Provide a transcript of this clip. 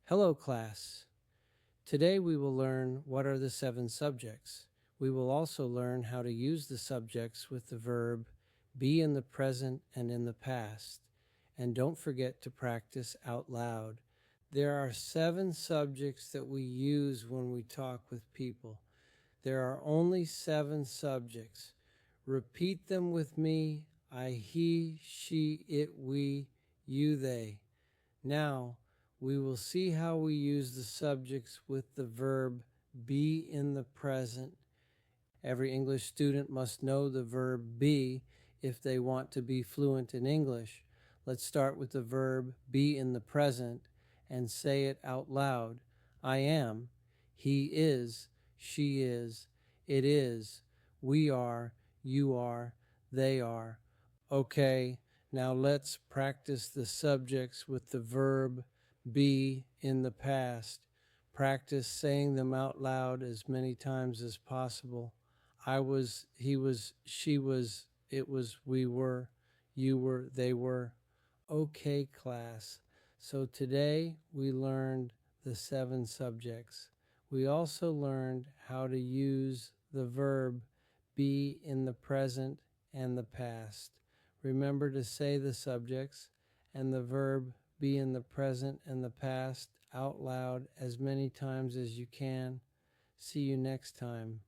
Hello, class. Today we will learn what are the 7 subjects. We will also learn how to use the subjects with the verb be in the present and in the past. And don't forget to practice out loud. There are 7 subjects that we use when we talk with people. There are only 7 subjects. Repeat them with me. I, he, she, it, we, you, they. Now, we will see how we use the subjects with the verb be in the present. Every English student must know the verb be if they want to be fluent in English. Let's start with the verb be in the present and say it out loud. I am, he is, she is, it is, we are, you are, they are. Okay, now let's practice the subjects with the verb be in the past. Practice saying them out loud as many times as possible. I was, he was, she was, it was, we were, you were, they were. Okay, class. So today we learned the 7 subjects. We also learned how to use the verb be in the present and the past. Remember to say the subjects and the verb be in the present and the past out loud as many times as you can. See you next time.